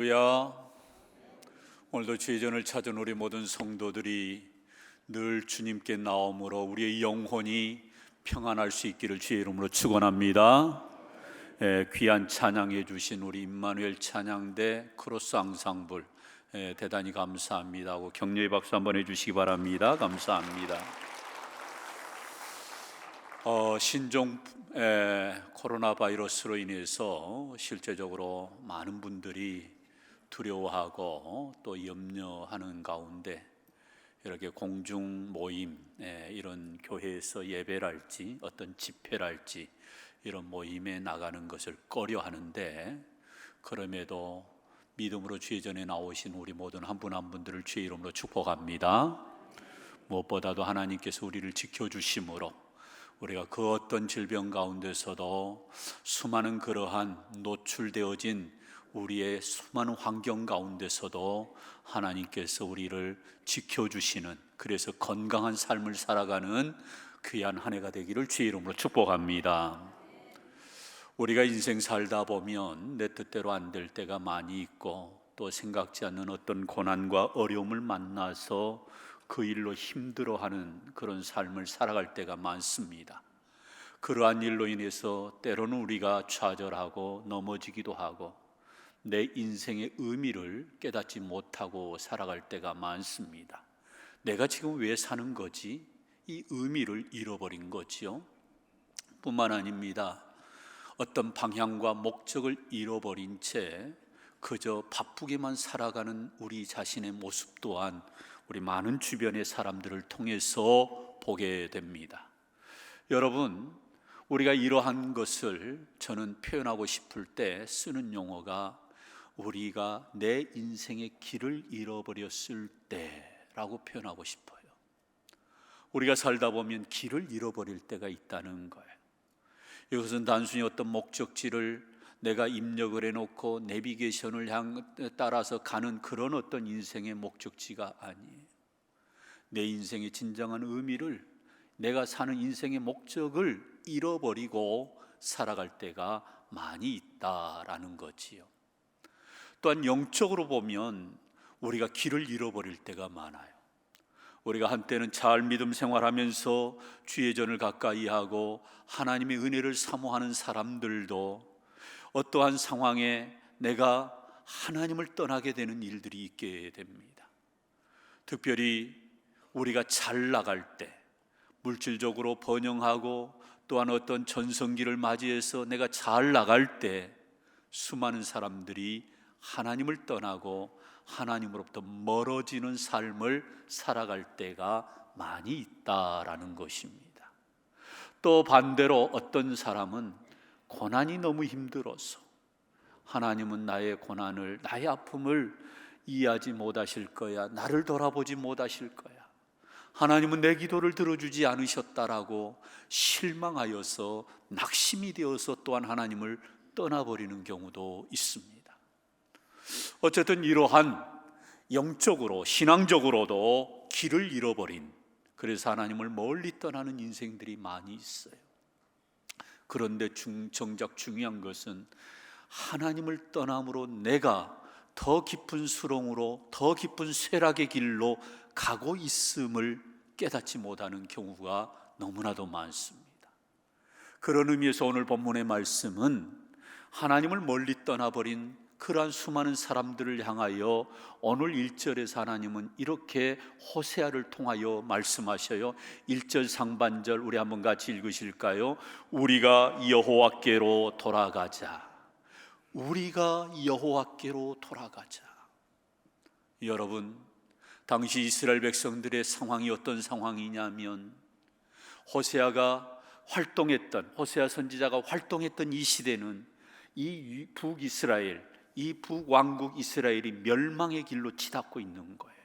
할렐루야. 오늘도 주의 전을 찾은 우리 모든 성도들이 늘 주님께 나옴으로 우리의 영혼이 평안할 수 있기를 주의 이름으로 축원합니다. 귀한 찬양해 주신 우리 임마누엘 찬양대 크로스 앙상블 대단히 감사합니다 하고 격려의 박수 한번 해주시기 바랍니다. 감사합니다. 신종 코로나 바이러스로 인해서 실제적으로 많은 분들이 두려워하고 또 염려하는 가운데 이렇게 공중 모임, 이런 교회에서 예배랄지 어떤 집회랄지 이런 모임에 나가는 것을 꺼려하는데, 그럼에도 믿음으로 주의 전에 나오신 우리 모든 한 분 한 분들을 주의 이름으로 축복합니다. 무엇보다도 하나님께서 우리를 지켜주심으로 우리가 그 어떤 질병 가운데서도 수많은 그러한 노출되어진 우리의 수많은 환경 가운데서도 하나님께서 우리를 지켜주시는, 그래서 건강한 삶을 살아가는 귀한 한 해가 되기를 주의 이름으로 축복합니다. 우리가 인생 살다 보면 내 뜻대로 안 될 때가 많이 있고, 또 생각지 않는 어떤 고난과 어려움을 만나서 그 일로 힘들어하는 그런 삶을 살아갈 때가 많습니다. 그러한 일로 인해서 때로는 우리가 좌절하고 넘어지기도 하고 내 인생의 의미를 깨닫지 못하고 살아갈 때가 많습니다. 내가 지금 왜 사는 거지? 이 의미를 잃어버린 거지요. 뿐만 아닙니다. 어떤 방향과 목적을 잃어버린 채 그저 바쁘게만 살아가는 우리 자신의 모습 또한 우리 많은 주변의 사람들을 통해서 보게 됩니다. 여러분, 우리가 이러한 것을 저는 표현하고 싶을 때 쓰는 용어가 우리가 내 인생의 길을 잃어버렸을 때라고 표현하고 싶어요. 우리가 살다 보면 길을 잃어버릴 때가 있다는 거예요. 이것은 단순히 어떤 목적지를 내가 입력을 해놓고 내비게이션을 따라서 가는 그런 어떤 인생의 목적지가 아니에요. 내 인생의 진정한 의미를, 내가 사는 인생의 목적을 잃어버리고 살아갈 때가 많이 있다라는 거지요. 또한 영적으로 보면 우리가 길을 잃어버릴 때가 많아요. 우리가 한때는 잘 믿음 생활하면서 주의 전을 가까이 하고 하나님의 은혜를 사모하는 사람들도 어떠한 상황에 내가 하나님을 떠나게 되는 일들이 있게 됩니다. 특별히 우리가 잘 나갈 때, 물질적으로 번영하고 또한 어떤 전성기를 맞이해서 내가 잘 나갈 때 수많은 사람들이 하나님을 떠나고 하나님으로부터 멀어지는 삶을 살아갈 때가 많이 있다라는 것입니다. 또 반대로 어떤 사람은 고난이 너무 힘들어서 하나님은 나의 고난을, 나의 아픔을 이해하지 못하실 거야, 나를 돌아보지 못하실 거야, 하나님은 내 기도를 들어주지 않으셨다라고 실망하여서 낙심이 되어서 또한 하나님을 떠나버리는 경우도 있습니다. 어쨌든 이러한 영적으로 신앙적으로도 길을 잃어버린, 그래서 하나님을 멀리 떠나는 인생들이 많이 있어요. 그런데 정작 중요한 것은 하나님을 떠남으로 내가 더 깊은 수렁으로, 더 깊은 쇠락의 길로 가고 있음을 깨닫지 못하는 경우가 너무나도 많습니다. 그런 의미에서 오늘 본문의 말씀은 하나님을 멀리 떠나버린 그러한 수많은 사람들을 향하여 오늘 1절에서 하나님은 이렇게 호세아를 통하여 말씀하셔요. 1절 상반절 우리 한번 같이 읽으실까요? 우리가 여호와께로 돌아가자. 우리가 여호와께로 돌아가자. 여러분, 당시 이스라엘 백성들의 상황이 어떤 상황이냐면, 호세아가 활동했던, 호세아 선지자가 활동했던 이 시대는 이 북이스라엘, 이 북왕국 이스라엘이 멸망의 길로 치닫고 있는 거예요.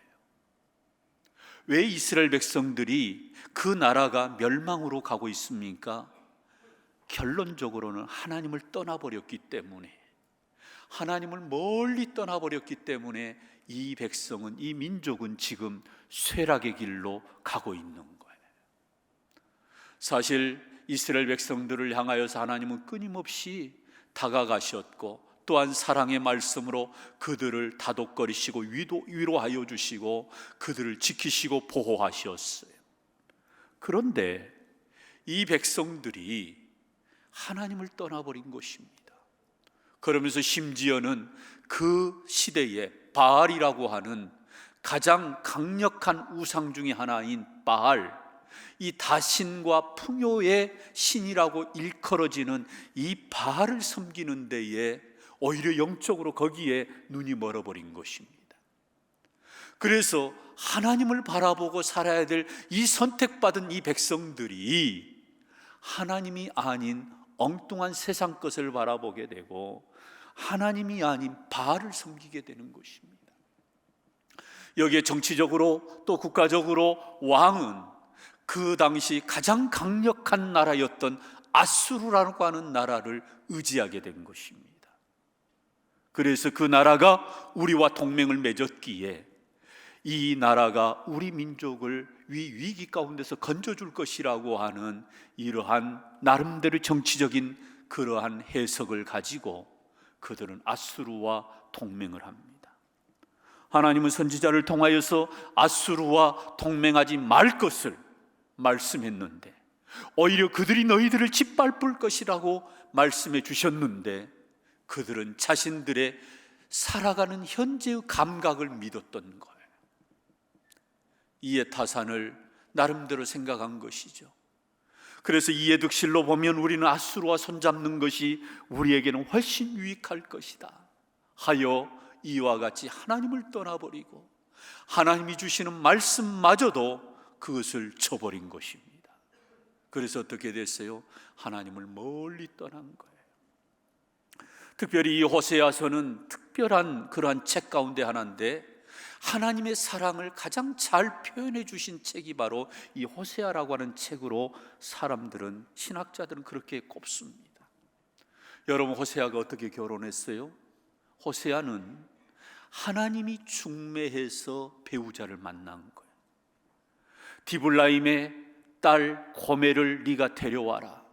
왜 이스라엘 백성들이 그 나라가 멸망으로 가고 있습니까? 결론적으로는 하나님을 떠나버렸기 때문에, 하나님을 멀리 떠나버렸기 때문에 이 백성은, 이 민족은 지금 쇠락의 길로 가고 있는 거예요. 사실 이스라엘 백성들을 향하여서 하나님은 끊임없이 다가가셨고 또한 사랑의 말씀으로 그들을 다독거리시고 위로하여 주시고 그들을 지키시고 보호하셨어요. 그런데 이 백성들이 하나님을 떠나버린 것입니다. 그러면서 심지어는 그 시대에 바알이라고 하는 가장 강력한 우상 중에 하나인 바알, 이 다신과 풍요의 신이라고 일컬어지는 이 바알을 섬기는 데에 오히려 영적으로 거기에 눈이 멀어버린 것입니다. 그래서 하나님을 바라보고 살아야 될 이 선택받은 이 백성들이 하나님이 아닌 엉뚱한 세상 것을 바라보게 되고 하나님이 아닌 바알을 섬기게 되는 것입니다. 여기에 정치적으로 또 국가적으로 왕은 그 당시 가장 강력한 나라였던 아수르라고 하는 나라를 의지하게 된 것입니다. 그래서 그 나라가 우리와 동맹을 맺었기에 이 나라가 우리 민족을 위기 가운데서 건져줄 것이라고 하는 이러한 나름대로 정치적인 그러한 해석을 가지고 그들은 아수르와 동맹을 합니다. 하나님은 선지자를 통하여서 아수르와 동맹하지 말 것을 말씀했는데 오히려 그들이 너희들을 짓밟을 것이라고 말씀해 주셨는데 그들은 자신들의 살아가는 현재의 감각을 믿었던 거예요. 이해타산을 나름대로 생각한 것이죠. 그래서 이해득실로 보면 우리는 아수르와 손잡는 것이 우리에게는 훨씬 유익할 것이다 하여 이와 같이 하나님을 떠나버리고 하나님이 주시는 말씀마저도 그것을 쳐버린 것입니다. 그래서 어떻게 됐어요? 하나님을 멀리 떠난 거예요. 특별히 이 호세아서는 특별한 그러한 책 가운데 하나인데 하나님의 사랑을 가장 잘 표현해 주신 책이 바로 이 호세아라고 하는 책으로 사람들은, 신학자들은 그렇게 꼽습니다. 여러분, 호세아가 어떻게 결혼했어요? 호세아는 하나님이 중매해서 배우자를 만난 거예요. 디블라임의 딸 고멜을 네가 데려와라.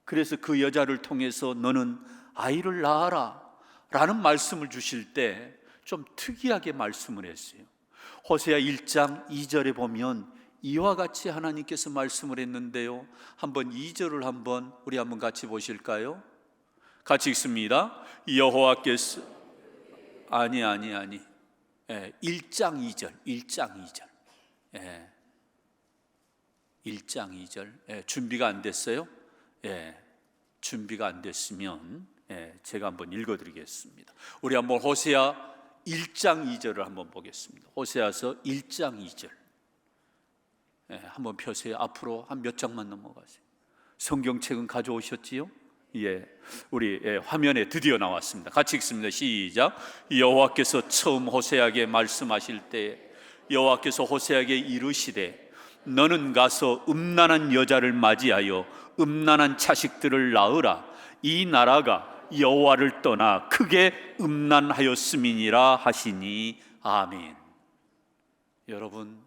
그래서 그 여자를 통해서 너는 아이를 낳아라 라는 말씀을 주실 때 좀 특이하게 말씀을 했어요. 호세아 1장 2절에 보면 이와 같이 하나님께서 말씀을 했는데요, 한번 2절을 우리 한번 같이 보실까요? 같이 읽습니다. 여호와께서 아니 1장 2절 1장 2절 준비가 안 됐어요? 준비가 안 됐으면 제가 한번 읽어드리겠습니다. 우리 한번 호세아 1장 2절을 한번 보겠습니다. 호세아서 1장 2절 한번 펴세요. 앞으로 한 몇 장만 넘어가세요. 성경책은 가져오셨지요? 우리 화면에 드디어 나왔습니다. 같이 읽습니다. 시작. 여호와께서 처음 호세아에게 말씀하실 때 여호와께서 호세아에게 이르시되 너는 가서 음란한 여자를 맞이하여 음란한 자식들을 낳으라. 이 나라가 여호와를 떠나 크게 음란하였음이니라 하시니 아멘. 여러분,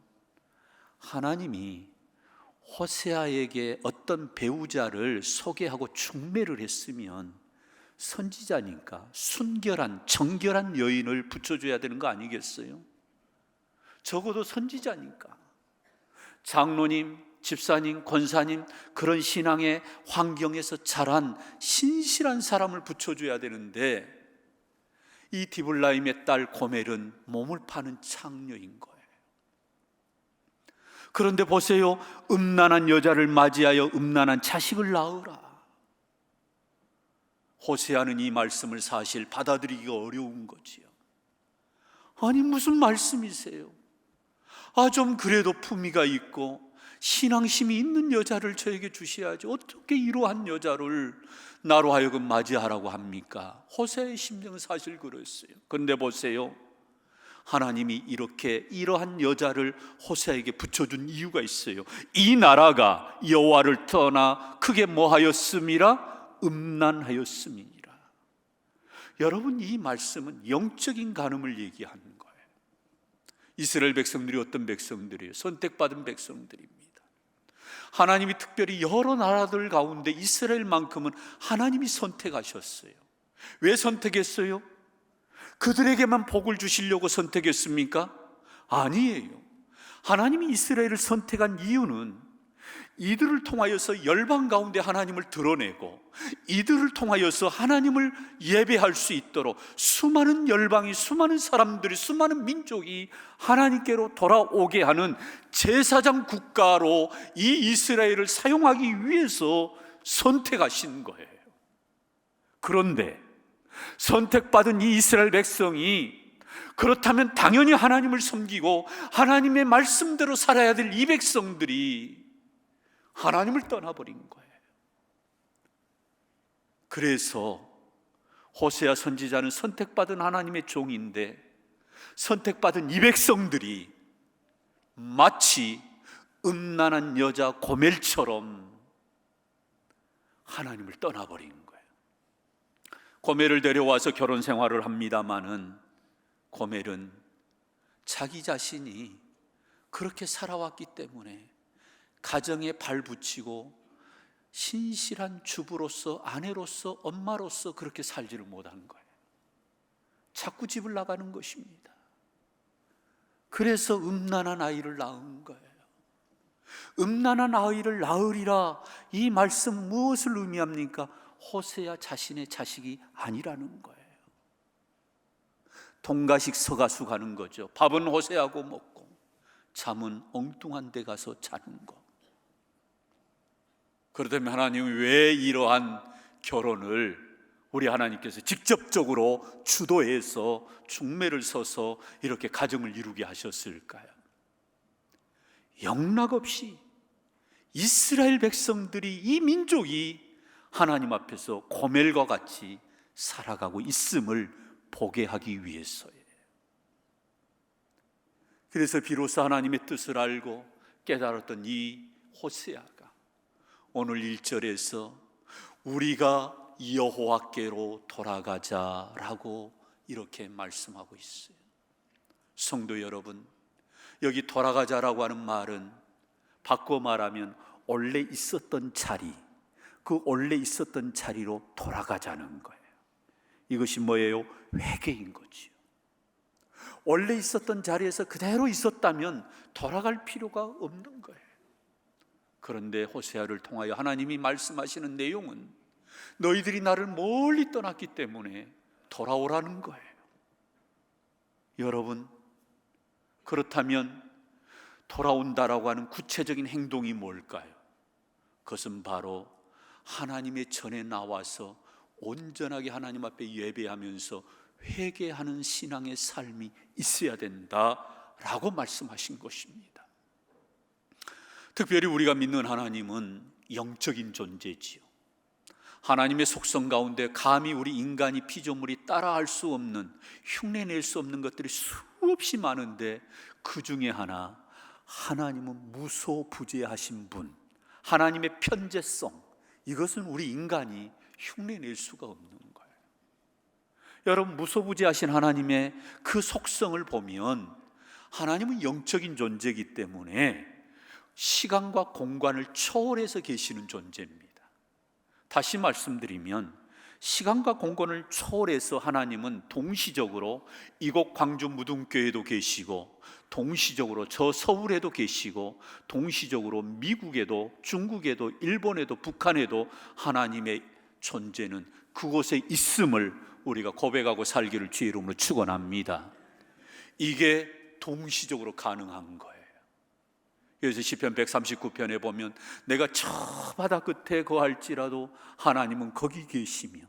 하나님이 호세아에게 어떤 배우자를 소개하고 중매를 했으면 선지자니까 순결한 정결한 여인을 붙여줘야 되는 거 아니겠어요? 적어도 선지자니까 장로님, 집사님, 권사님, 그런 신앙의 환경에서 자란 신실한 사람을 붙여줘야 되는데 이 디블라임의 딸 고멜은 몸을 파는 창녀인 거예요. 그런데 보세요, 음란한 여자를 맞이하여 음란한 자식을 낳으라. 호세아는 이 말씀을 사실 받아들이기가 어려운 거지요. 아니, 무슨 말씀이세요? 좀 그래도 품위가 있고 신앙심이 있는 여자를 저에게 주셔야지 어떻게 이러한 여자를 나로 하여금 맞이하라고 합니까? 호세아의 심정은 사실 그랬어요. 그런데 보세요, 하나님이 이러한 여자를 호세아에게 붙여준 이유가 있어요. 이 나라가 여호와를 떠나 크게 뭐하였음이라? 음란하였음이니라. 여러분, 이 말씀은 영적인 간음을 얘기하는 거예요. 이스라엘 백성들이 어떤 백성들이에요? 선택받은 백성들입니다. 하나님이 특별히 여러 나라들 가운데 이스라엘만큼은 하나님이 선택하셨어요. 왜 선택했어요? 그들에게만 복을 주시려고 선택했습니까? 아니에요. 하나님이 이스라엘을 선택한 이유는 이들을 통하여서 열방 가운데 하나님을 드러내고 이들을 통하여서 하나님을 예배할 수 있도록 수많은 열방이, 수많은 사람들이, 수많은 민족이 하나님께로 돌아오게 하는 제사장 국가로 이 이스라엘을 사용하기 위해서 선택하신 거예요. 그런데 선택받은 이 이스라엘 백성이 그렇다면 당연히 하나님을 섬기고 하나님의 말씀대로 살아야 될 이 백성들이 하나님을 떠나버린 거예요. 그래서 호세아 선지자는 선택받은 하나님의 종인데 선택받은 이 백성들이 마치 음란한 여자 고멜처럼 하나님을 떠나버린 거예요. 고멜을 데려와서 결혼 생활을 합니다마는 고멜은 자기 자신이 그렇게 살아왔기 때문에 가정에 발붙이고 신실한 주부로서, 아내로서, 엄마로서 그렇게 살지를 못한 거예요. 자꾸 집을 나가는 것입니다. 그래서 음란한 아이를 낳은 거예요. 음란한 아이를 낳으리라, 이 말씀 무엇을 의미합니까? 호세아 자신의 자식이 아니라는 거예요. 동가식 서가수 가는 거죠. 밥은 호세아고 먹고 잠은 엉뚱한 데 가서 자는 거. 그렇다면 하나님이 왜 이러한 결혼을 우리 하나님께서 직접적으로 주도해서 중매를 서서 이렇게 가정을 이루게 하셨을까요? 영락없이 이스라엘 백성들이, 이 민족이 하나님 앞에서 고멜과 같이 살아가고 있음을 보게 하기 위해서예요. 그래서 비로소 하나님의 뜻을 알고 깨달았던 이 호세아가 오늘 1절에서 우리가 여호와께로 돌아가자라고 이렇게 말씀하고 있어요. 성도 여러분, 여기 돌아가자라고 하는 말은 바꿔 말하면 원래 있었던 자리, 그 원래 있었던 자리로 돌아가자는 거예요. 이것이 뭐예요? 회개인 거지요. 원래 있었던 자리에서 그대로 있었다면 돌아갈 필요가 없는 거예요. 그런데 호세아를 통하여 하나님이 말씀하시는 내용은 너희들이 나를 멀리 떠났기 때문에 돌아오라는 거예요. 여러분, 그렇다면 돌아온다라고 하는 구체적인 행동이 뭘까요? 그것은 바로 하나님의 전에 나와서 온전하게 하나님 앞에 예배하면서 회개하는 신앙의 삶이 있어야 된다라고 말씀하신 것입니다. 특별히 우리가 믿는 하나님은 영적인 존재지요. 하나님의 속성 가운데 감히 우리 인간이 피조물이 따라할 수 없는, 흉내낼 수 없는 것들이 수없이 많은데 그 중에 하나, 하나님은 무소부재하신 분, 하나님의 편재성, 이것은 우리 인간이 흉내낼 수가 없는 거예요. 여러분, 무소부재하신 하나님의 그 속성을 보면 하나님은 영적인 존재이기 때문에 시간과 공간을 초월해서 계시는 존재입니다. 다시 말씀드리면 시간과 공간을 초월해서 하나님은 동시적으로 이곳 광주 무등교회도 계시고, 동시적으로 저 서울에도 계시고, 동시적으로 미국에도, 중국에도, 일본에도, 북한에도 하나님의 존재는 그곳에 있음을 우리가 고백하고 살기를 주의 이름으로 축원합니다. 이게 동시적으로 가능한 거예요. 그래서 시편 139편에 보면 내가 저 바다 끝에 거할지라도 하나님은 거기 계시며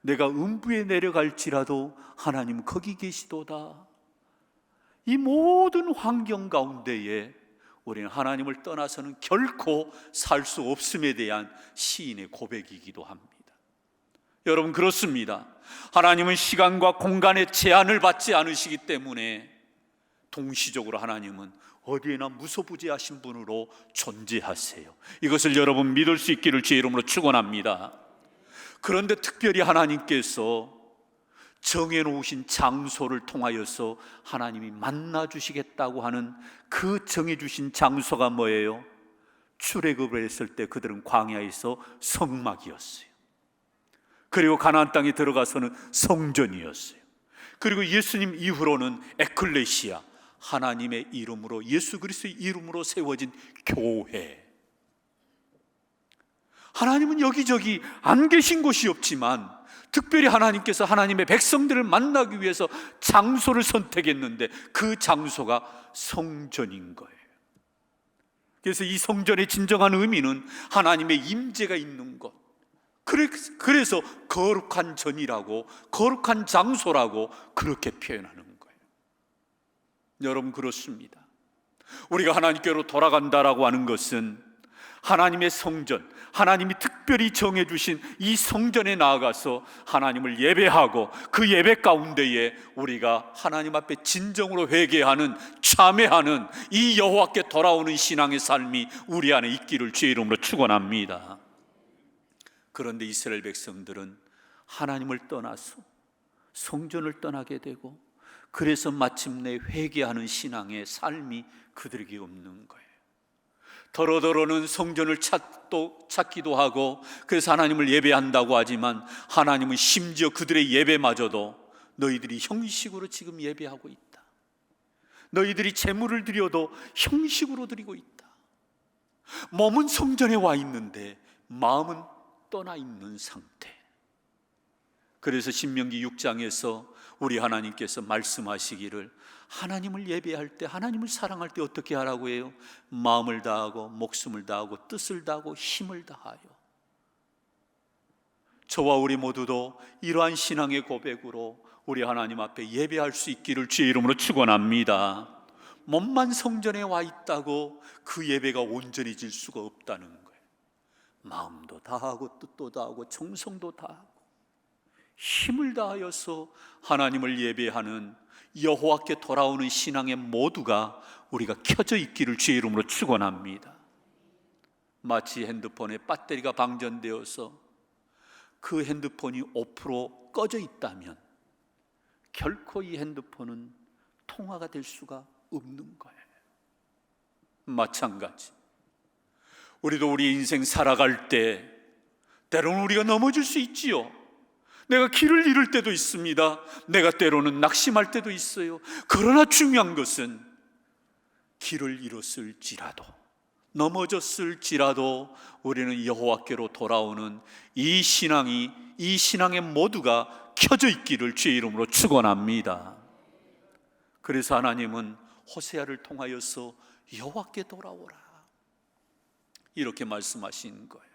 내가 음부에 내려갈지라도 하나님은 거기 계시도다. 이 모든 환경 가운데에 우리는 하나님을 떠나서는 결코 살 수 없음에 대한 시인의 고백이기도 합니다. 여러분, 그렇습니다. 하나님은 시간과 공간의 제한을 받지 않으시기 때문에 동시적으로 하나님은 어디에나 무소부재하신 분으로 존재하세요. 이것을 여러분 믿을 수 있기를 주의 이름으로 축원합니다. 그런데 특별히 하나님께서 정해놓으신 장소를 통하여서 하나님이 만나주시겠다고 하는 그 정해주신 장소가 뭐예요? 출애굽을 했을 때 그들은 광야에서 성막이었어요. 그리고 가나안 땅에 들어가서는 성전이었어요. 그리고 예수님 이후로는 에클레시아, 하나님의 이름으로, 예수 그리스도의 이름으로 세워진 교회. 하나님은 여기저기 안 계신 곳이 없지만 특별히 하나님께서 하나님의 백성들을 만나기 위해서 장소를 선택했는데 그 장소가 성전인 거예요. 그래서 이 성전의 진정한 의미는 하나님의 임재가 있는 것, 그래서 거룩한 전이라고, 거룩한 장소라고 그렇게 표현하는 거예요. 여러분, 그렇습니다. 우리가 하나님께로 돌아간다라고 하는 것은 하나님의 성전, 하나님이 특별히 정해주신 이 성전에 나아가서 하나님을 예배하고 그 예배 가운데에 우리가 하나님 앞에 진정으로 회개하는, 참회하는 이 여호와께 돌아오는 신앙의 삶이 우리 안에 있기를 주의 이름으로 축원합니다. 그런데 이스라엘 백성들은 하나님을 떠나서 성전을 떠나게 되고, 그래서 마침내 회개하는 신앙의 삶이 그들에게 없는 거예요. 더러더러는 성전을 찾기도 하고 그래서 하나님을 예배한다고 하지만 하나님은 심지어 그들의 예배마저도 너희들이 형식으로 지금 예배하고 있다, 너희들이 제물을 드려도 형식으로 드리고 있다. 몸은 성전에 와 있는데 마음은 떠나 있는 상태. 그래서 신명기 6장에서 우리 하나님께서 말씀하시기를 하나님을 예배할 때, 하나님을 사랑할 때 어떻게 하라고 해요? 마음을 다하고 목숨을 다하고 뜻을 다하고 힘을 다하여. 저와 우리 모두도 이러한 신앙의 고백으로 우리 하나님 앞에 예배할 수 있기를 주의 이름으로 축원합니다. 몸만 성전에 와 있다고 그 예배가 온전해질 수가 없다는 거예요. 마음도 다하고 뜻도 다하고 정성도 다하고 힘을 다하여서 하나님을 예배하는 여호와께 돌아오는 신앙의 모두가 우리가 켜져 있기를 주의 이름으로 축원합니다. 마치 핸드폰에 배터리가 방전되어서 그 핸드폰이 5% 꺼져 있다면 결코 이 핸드폰은 통화가 될 수가 없는 거예요. 마찬가지, 우리도 우리 인생 살아갈 때 때로는 우리가 넘어질 수 있지요. 내가 길을 잃을 때도 있습니다. 내가 때로는 낙심할 때도 있어요. 그러나 중요한 것은 길을 잃었을지라도, 넘어졌을지라도 우리는 여호와께로 돌아오는 이 신앙이, 이 신앙의 모두가 켜져 있기를 주의 이름으로 축원합니다. 그래서 하나님은 호세아를 통하여서 여호와께 돌아오라 이렇게 말씀하신 거예요.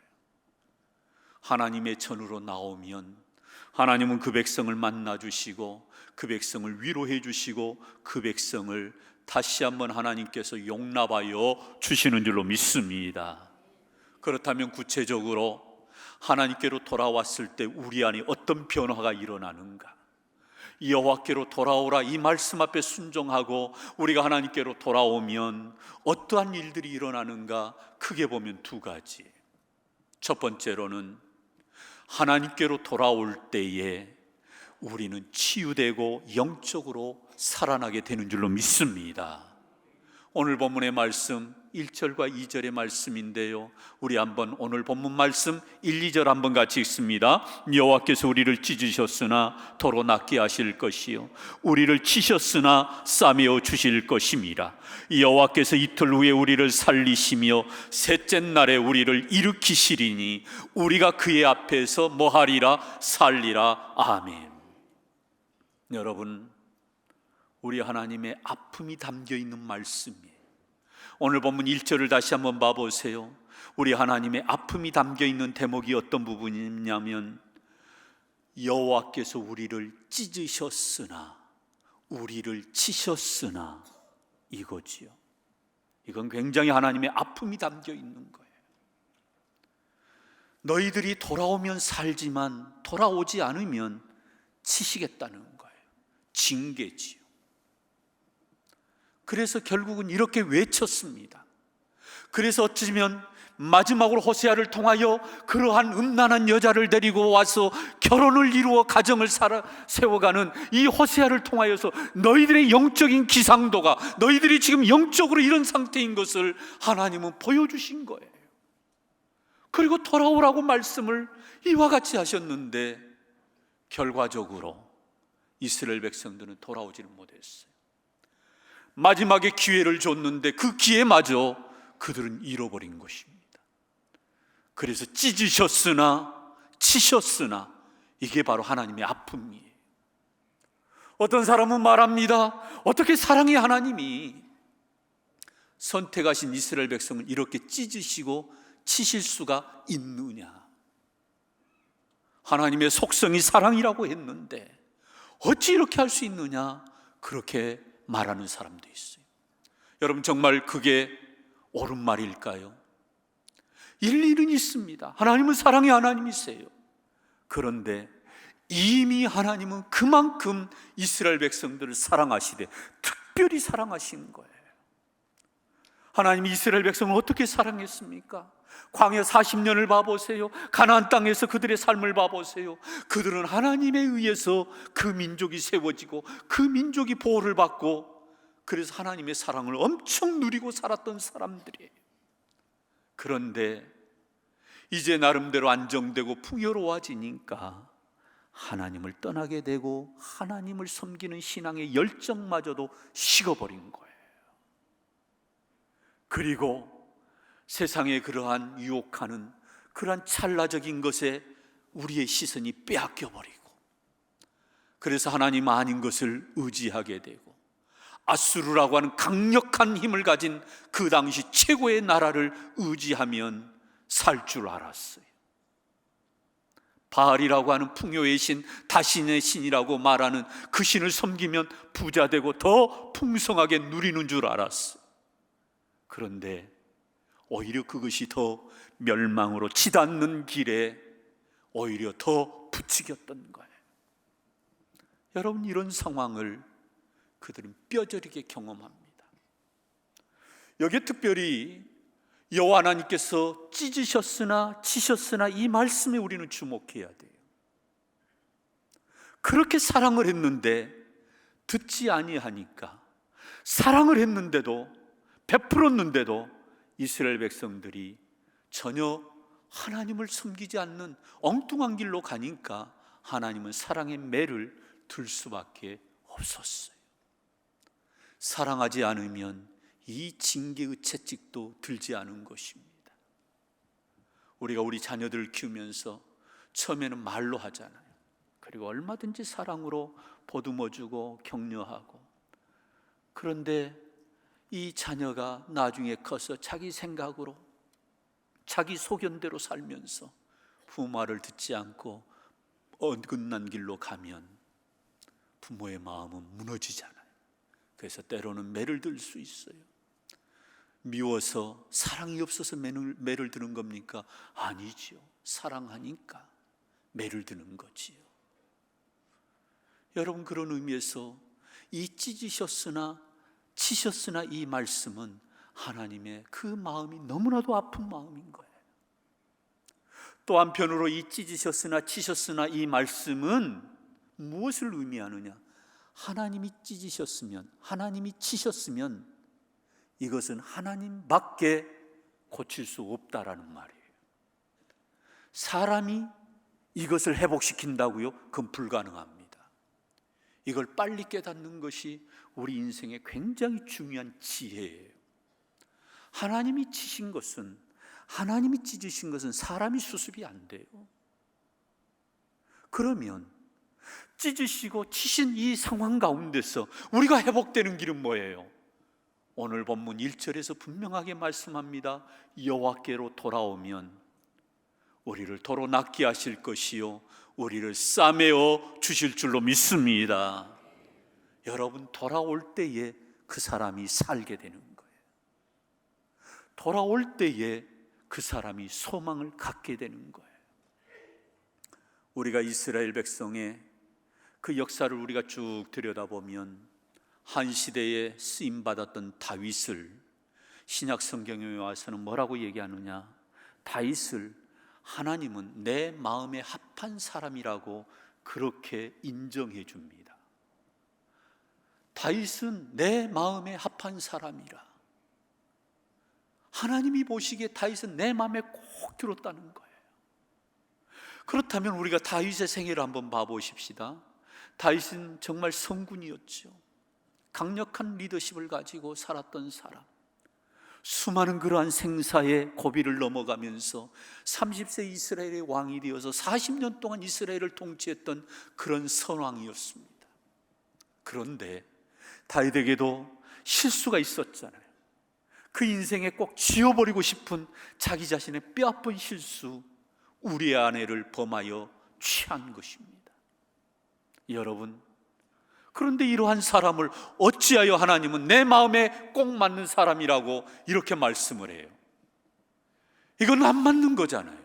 하나님의 전으로 나오면 하나님은 그 백성을 만나주시고 그 백성을 위로해 주시고 그 백성을 다시 한번 하나님께서 용납하여 주시는 줄로 믿습니다. 그렇다면 구체적으로 하나님께로 돌아왔을 때 우리 안에 어떤 변화가 일어나는가? 여호와께로 돌아오라 이 말씀 앞에 순종하고 우리가 하나님께로 돌아오면 어떠한 일들이 일어나는가? 크게 보면 두 가지. 첫 번째로는 하나님께로 돌아올 때에 우리는 치유되고 영적으로 살아나게 되는 줄로 믿습니다. 오늘 본문의 말씀 1절과 2절의 말씀인데요, 우리 한번 오늘 본문 말씀 1, 2절 한번 같이 읽습니다. 여호와께서 우리를 찢으셨으나 도로 낫게 하실 것이요 우리를 치셨으나 싸매어 주실 것임이라. 여호와께서 이틀 후에 우리를 살리시며 셋째 날에 우리를 일으키시리니 우리가 그의 앞에서 뭐하리라? 살리라. 아멘. 여러분, 우리 하나님의 아픔이 담겨있는 말씀이에요. 오늘 본문 1절을 다시 한번 봐보세요. 우리 하나님의 아픔이 담겨있는 대목이 어떤 부분이냐면 여호와께서 우리를 찢으셨으나 우리를 치셨으나 이거지요. 이건 굉장히 하나님의 아픔이 담겨있는 거예요. 너희들이 돌아오면 살지만 돌아오지 않으면 치시겠다는 거예요. 징계지요. 그래서 결국은 이렇게 외쳤습니다. 그래서 어쩌면 마지막으로 호세아를 통하여 그러한 음란한 여자를 데리고 와서 결혼을 이루어 가정을 세워가는 이 호세아를 통하여서 너희들의 영적인 기상도가, 너희들이 지금 영적으로 이런 상태인 것을 하나님은 보여주신 거예요. 그리고 돌아오라고 말씀을 이와 같이 하셨는데 결과적으로 이스라엘 백성들은 돌아오지는 못했어요. 마지막에 기회를 줬는데 그 기회마저 그들은 잃어버린 것입니다. 그래서 찢으셨으나 치셨으나 이게 바로 하나님의 아픔이에요. 어떤 사람은 말합니다. 어떻게 사랑의 하나님이 선택하신 이스라엘 백성을 이렇게 찢으시고 치실 수가 있느냐? 하나님의 속성이 사랑이라고 했는데 어찌 이렇게 할 수 있느냐? 그렇게 말하는 사람도 있어요. 여러분, 정말 그게 옳은 말일까요? 일리는 있습니다. 하나님은 사랑의 하나님이세요. 그런데 이미 하나님은 그만큼 이스라엘 백성들을 사랑하시되 특별히 사랑하시는 거예요. 하나님이 이스라엘 백성을 어떻게 사랑했습니까? 광야 40년을 봐보세요. 가나안 땅에서 그들의 삶을 봐보세요. 그들은 하나님에 의해서 그 민족이 세워지고 그 민족이 보호를 받고, 그래서 하나님의 사랑을 엄청 누리고 살았던 사람들이에요. 그런데 이제 나름대로 안정되고 풍요로워지니까 하나님을 떠나게 되고 하나님을 섬기는 신앙의 열정마저도 식어버린 거예요. 그리고 세상에 그러한 유혹하는 그러한 찰나적인 것에 우리의 시선이 빼앗겨버리고, 그래서 하나님 아닌 것을 의지하게 되고, 아수르라고 하는 강력한 힘을 가진 그 당시 최고의 나라를 의지하면 살 줄 알았어요. 바알이라고 하는 풍요의 신, 다신의 신이라고 말하는 그 신을 섬기면 부자되고 더 풍성하게 누리는 줄 알았어요. 그런데 오히려 그것이 더 멸망으로 치닫는 길에 오히려 더 부추겼던 거예요. 여러분, 이런 상황을 그들은 뼈저리게 경험합니다. 여기에 특별히 여호와 하나님께서 찢으셨으나 치셨으나 이 말씀에 우리는 주목해야 돼요. 그렇게 사랑을 했는데 듣지 아니하니까, 사랑을 했는데도 베풀었는데도 이스라엘 백성들이 전혀 하나님을 섬기지 않는 엉뚱한 길로 가니까 하나님은 사랑의 매를 들 수밖에 없었어요. 사랑하지 않으면 이 징계의 채찍도 들지 않은 것입니다. 우리가 우리 자녀들을 키우면서 처음에는 말로 하잖아요. 그리고 얼마든지 사랑으로 보듬어주고 격려하고, 그런데 이 자녀가 나중에 커서 자기 생각으로 자기 소견대로 살면서 부모 말을 듣지 않고 어긋난 길로 가면 부모의 마음은 무너지잖아요. 그래서 때로는 매를 들 수 있어요. 미워서, 사랑이 없어서 매를 드는 겁니까? 아니지요. 사랑하니까 매를 드는 거지요. 여러분, 그런 의미에서 이 찢으셨으나 치셨으나 이 말씀은 하나님의 그 마음이 너무나도 아픈 마음인 거예요. 또 한편으로 이 찢으셨으나 치셨으나 이 말씀은 무엇을 의미하느냐? 하나님이 찢으셨으면, 하나님이 치셨으면 이것은 하나님밖에 고칠 수 없다라는 말이에요. 사람이 이것을 회복시킨다고요? 그건 불가능합니다. 이걸 빨리 깨닫는 것이 우리 인생의 굉장히 중요한 지혜예요. 하나님이 치신 것은, 하나님이 찢으신 것은 사람이 수습이 안 돼요. 그러면 찢으시고 치신 이 상황 가운데서 우리가 회복되는 길은 뭐예요? 오늘 본문 1절에서 분명하게 말씀합니다. 여호와께로 돌아오면 우리를 도로 낫게 하실 것이요 우리를 싸매어 주실 줄로 믿습니다. 여러분, 돌아올 때에 그 사람이 살게 되는 거예요. 돌아올 때에 그 사람이 소망을 갖게 되는 거예요. 우리가 이스라엘 백성의 그 역사를 우리가 쭉 들여다보면 한 시대에 쓰임받았던 다윗을 신약 성경에 와서는 뭐라고 얘기하느냐? 다윗을 하나님은 내 마음에 합한 사람이라고 그렇게 인정해 줍니다. 다윗은 내 마음에 합한 사람이라. 하나님이 보시기에 다윗은 내 마음에 꼭 들었다는 거예요. 그렇다면 우리가 다윗의 생애를 한번 봐보십시다. 다윗은 정말 성군이었죠. 강력한 리더십을 가지고 살았던 사람, 수많은 그러한 생사의 고비를 넘어가면서 30세 이스라엘의 왕이 되어서 40년 동안 이스라엘을 통치했던 그런 선왕이었습니다. 그런데 다윗에게도 실수가 있었잖아요. 그 인생에 꼭 지워버리고 싶은 자기 자신의 뼈아픈 실수, 우리의 아내를 범하여 취한 것입니다. 여러분, 그런데 이러한 사람을 어찌하여 하나님은 내 마음에 꼭 맞는 사람이라고 이렇게 말씀을 해요? 이건 안 맞는 거잖아요.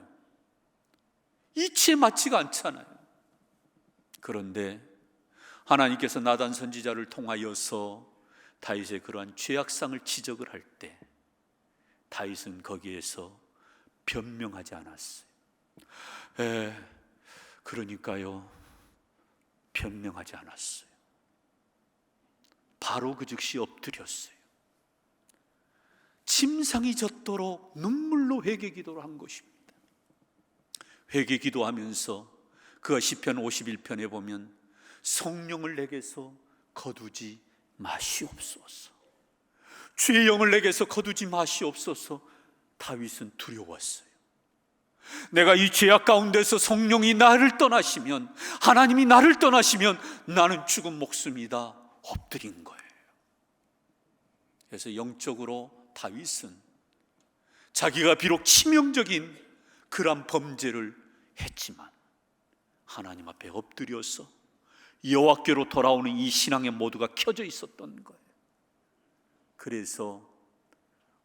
이치에 맞지가 않잖아요. 그런데 하나님께서 나단 선지자를 통하여서 다윗의 그러한 죄악상을 지적을 할 때 다윗은 거기에서 변명하지 않았어요. 그러니까요, 변명하지 않았어요. 바로 그 즉시 엎드렸어요. 침상이 젖도록 눈물로 회개 기도를 한 것입니다. 회개 기도하면서 그가 시편 51편에 보면 성령을 내게서 거두지 마시옵소서, 주의 영을 내게서 거두지 마시옵소서. 다윗은 두려웠어요. 내가 이 죄악 가운데서 성령이 나를 떠나시면, 하나님이 나를 떠나시면 나는 죽은 목숨이다. 엎드린 거예요. 그래서 영적으로 다윗은 자기가 비록 치명적인 그런 범죄를 했지만 하나님 앞에 엎드려서 여호와께로 돌아오는 이 신앙의 모두가 켜져 있었던 거예요. 그래서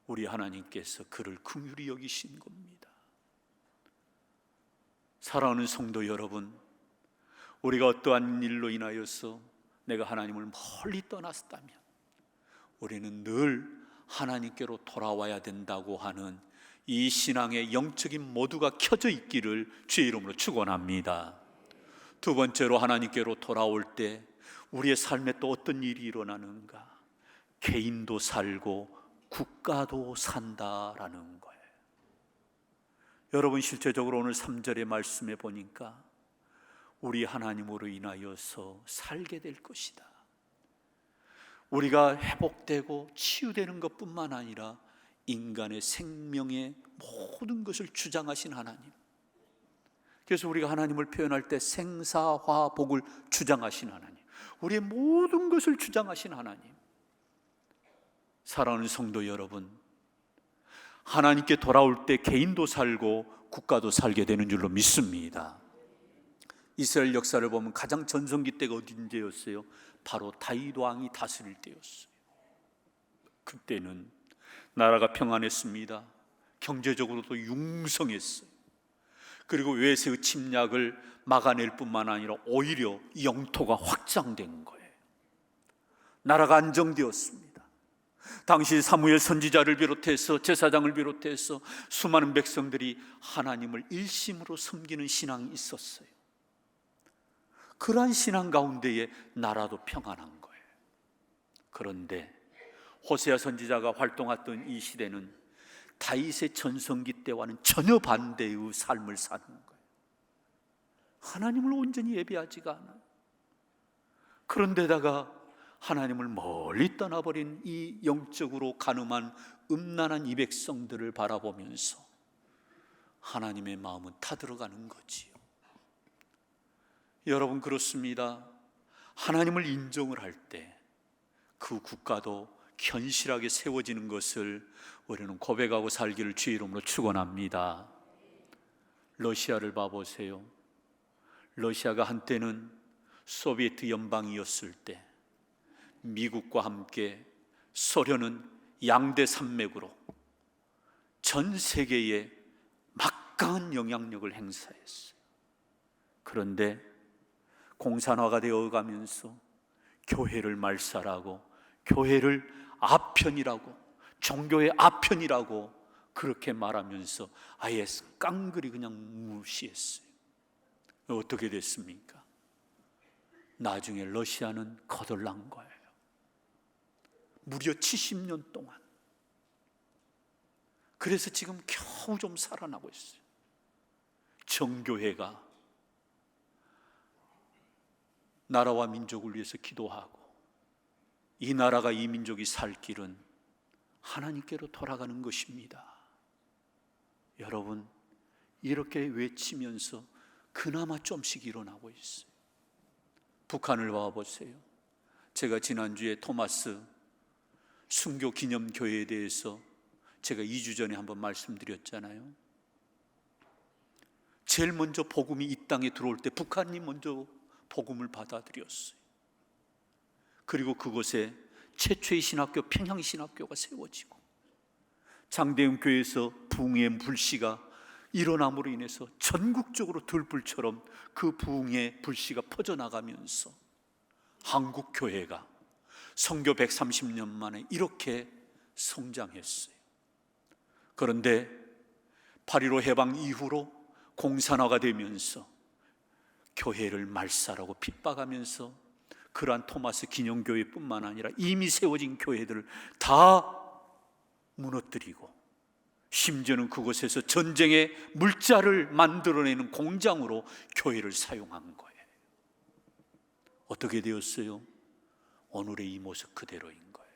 우리 하나님께서 그를 긍휼히 여기신 겁니다. 사랑하는 성도 여러분, 우리가 어떠한 일로 인하여서 내가 하나님을 멀리 떠났다면 우리는 늘 하나님께로 돌아와야 된다고 하는 이 신앙의 영적인 모두가 켜져 있기를 주의 이름으로 축원합니다. 두 번째로, 하나님께로 돌아올 때 우리의 삶에 또 어떤 일이 일어나는가? 개인도 살고 국가도 산다라는 거예요. 여러분, 실제적으로 오늘 3절의 말씀에 보니까 우리 하나님으로 인하여서 살게 될 것이다. 우리가 회복되고 치유되는 것뿐만 아니라 인간의 생명의 모든 것을 주장하신 하나님, 그래서 우리가 하나님을 표현할 때 생사화복을 주장하신 하나님, 우리의 모든 것을 주장하신 하나님. 사랑하는 성도 여러분, 하나님께 돌아올 때 개인도 살고 국가도 살게 되는 줄로 믿습니다. 이스라엘 역사를 보면 가장 전성기 때가 어딘지였어요? 바로 다윗 왕이 다스릴 때였어요. 그때는 나라가 평안했습니다. 경제적으로도 융성했어요. 그리고 외세의 침략을 막아낼 뿐만 아니라 오히려 영토가 확장된 거예요. 나라가 안정되었습니다. 당시 사무엘 선지자를 비롯해서 제사장을 비롯해서 수많은 백성들이 하나님을 일심으로 섬기는 신앙이 있었어요. 그러한 신앙 가운데에 나라도 평안한 거예요. 그런데 호세아 선지자가 활동했던 이 시대는 다윗의 전성기 때와는 전혀 반대의 삶을 사는 거예요. 하나님을 온전히 예배하지가 않아요. 그런데다가 하나님을 멀리 떠나버린 이 영적으로 가늠한 음란한 이 백성들을 바라보면서 하나님의 마음은 타들어가는 거지요. 여러분, 그렇습니다. 하나님을 인정을 할 때 그 국가도 견실하게 세워지는 것을 우리는 고백하고 살기를 주의 이름으로 축원합니다. 러시아를 봐보세요. 러시아가 한때는 소비에트 연방이었을 때 미국과 함께 소련은 양대 산맥으로 전 세계에 막강한 영향력을 행사했어요. 그런데 공산화가 되어가면서 교회를 말살하고 교회를 아편이라고, 종교의 아편이라고 그렇게 말하면서 아예 깡그리 그냥 무시했어요. 어떻게 됐습니까? 나중에 러시아는 거덜난 거예요. 무려 70년 동안. 그래서 지금 겨우 좀 살아나고 있어요. 정교회가 나라와 민족을 위해서 기도하고 이 나라가 이 민족이 살 길은 하나님께로 돌아가는 것입니다. 여러분, 이렇게 외치면서 그나마 좀씩 일어나고 있어요. 북한을 봐보세요. 제가 지난주에 토마스 순교 기념교회에 대해서 제가 2주 전에 한번 말씀드렸잖아요. 제일 먼저 복음이 이 땅에 들어올 때 북한이 먼저 복음을 받아들였어요. 그리고 그곳에 최초의 신학교 평양신학교가 세워지고 장대응 교회에서 부흥의 불씨가 일어남으로 인해서 전국적으로 들불처럼 그 부흥의 불씨가 퍼져나가면서 한국 교회가 선교 130년 만에 이렇게 성장했어요. 그런데 8.15 해방 이후로 공산화가 되면서 교회를 말살하고 핍박하면서 그러한 토마스 기념교회뿐만 아니라 이미 세워진 교회들을 다 무너뜨리고 심지어는 그곳에서 전쟁의 물자를 만들어내는 공장으로 교회를 사용한 거예요. 어떻게 되었어요? 오늘의 이 모습 그대로인 거예요.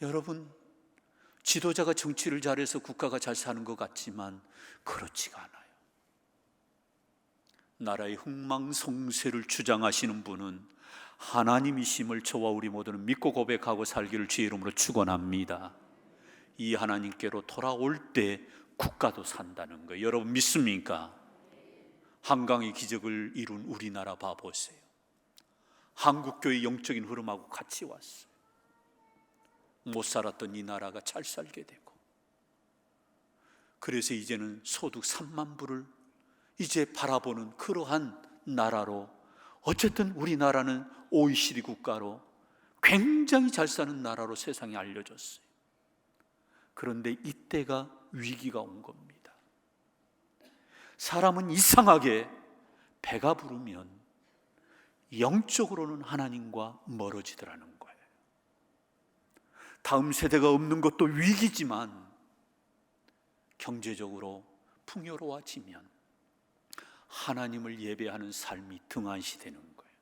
여러분, 지도자가 정치를 잘해서 국가가 잘 사는 것 같지만 그렇지가 않아요. 나라의 흥망성쇠를 주장하시는 분은 하나님이심을 저와 우리 모두는 믿고 고백하고 살기를 주의 이름으로 축원합니다. 이 하나님께로 돌아올 때 국가도 산다는 거예요. 여러분 믿습니까? 한강의 기적을 이룬 우리나라 봐보세요. 한국교회 영적인 흐름하고 같이 왔어요. 못 살았던 이 나라가 잘 살게 되고, 그래서 이제는 소득 3만 불을 이제 바라보는 그러한 나라로, 어쨌든 우리나라는 OECD 국가로 굉장히 잘 사는 나라로 세상에 알려졌어요. 그런데 이때가 위기가 온 겁니다. 사람은 이상하게 배가 부르면 영적으로는 하나님과 멀어지더라는 거예요. 다음 세대가 없는 것도 위기지만 경제적으로 풍요로워지면 하나님을 예배하는 삶이 등한시되는 거예요.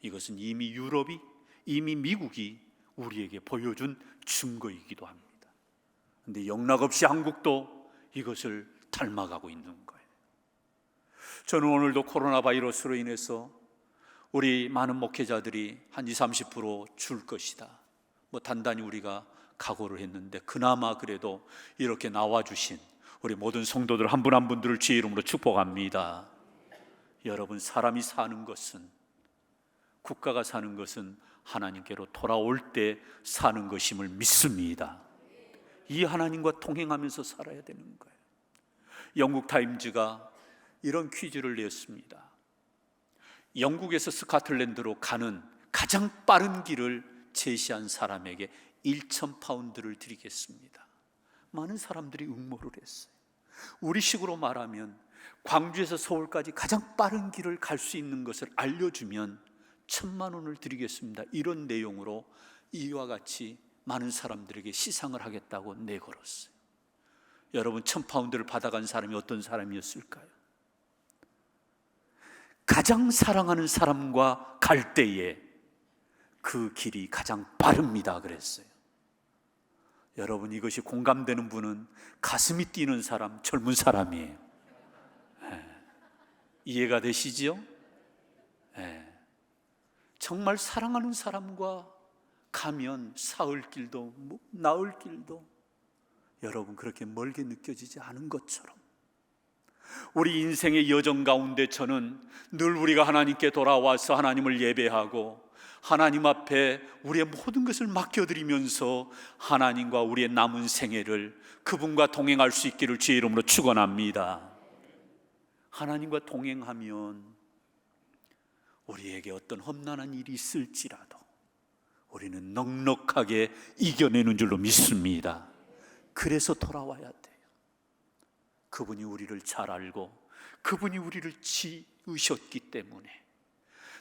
이것은 이미 유럽이, 이미 미국이 우리에게 보여준 증거이기도 합니다. 그런데 영락없이 한국도 이것을 닮아가고 있는 거예요. 저는 오늘도 코로나 바이러스로 인해서 우리 많은 목회자들이 한 20, 30% 줄 것이다, 단단히 우리가 각오를 했는데, 그나마 그래도 이렇게 나와주신 우리 모든 성도들 한 분 한 분들을 주의 이름으로 축복합니다. 여러분, 사람이 사는 것은, 국가가 사는 것은 하나님께로 돌아올 때 사는 것임을 믿습니다. 이 하나님과 동행하면서 살아야 되는 거예요. 영국 타임즈가 이런 퀴즈를 냈습니다. 영국에서 스코틀랜드로 가는 가장 빠른 길을 제시한 사람에게 1,000파운드를 드리겠습니다. 많은 사람들이 응모를 했어요. 우리식으로 말하면 광주에서 서울까지 가장 빠른 길을 갈 수 있는 것을 알려주면 1,000만 원을 드리겠습니다. 이런 내용으로 이와 같이 많은 사람들에게 시상을 하겠다고 내걸었어요. 여러분, 1,000파운드를 받아간 사람이 어떤 사람이었을까요? 가장 사랑하는 사람과 갈 때에 그 길이 가장 빠릅니다 그랬어요. 여러분, 이것이 공감되는 분은 가슴이 뛰는 사람, 젊은 사람이에요. 이해가 되시지요? 정말 사랑하는 사람과 가면 사흘 길도 나흘 길도 여러분 그렇게 멀게 느껴지지 않은 것처럼, 우리 인생의 여정 가운데 저는 늘 우리가 하나님께 돌아와서 하나님을 예배하고 하나님 앞에 우리의 모든 것을 맡겨드리면서 하나님과 우리의 남은 생애를 그분과 동행할 수 있기를 주의 이름으로 축원합니다. 하나님과 동행하면 우리에게 어떤 험난한 일이 있을지라도 우리는 넉넉하게 이겨내는 줄로 믿습니다. 그래서 돌아와야 돼요. 그분이 우리를 잘 알고 그분이 우리를 지으셨기 때문에,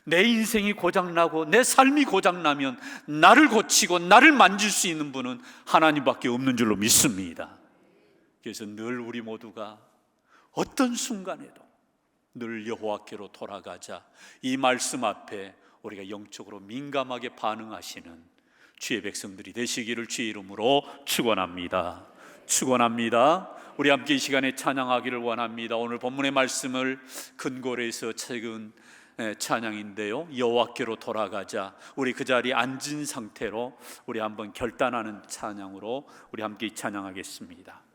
내 인생이 고장나고 내 삶이 고장나면 나를 고치고 나를 만질 수 있는 분은 하나님밖에 없는 줄로 믿습니다. 그래서 늘 우리 모두가 어떤 순간에도 늘 여호와께로 돌아가자. 이 말씀 앞에 우리가 영적으로 민감하게 반응하시는 주의 백성들이 되시기를 주의 이름으로 축원합니다. 축원합니다. 우리 함께 이 시간에 찬양하기를 원합니다. 오늘 본문의 말씀을 근거로 해서 책은 찬양인데요, 여호와께로 돌아가자. 우리 그 자리에 앉은 상태로 우리 한번 결단하는 찬양으로 우리 함께 찬양하겠습니다.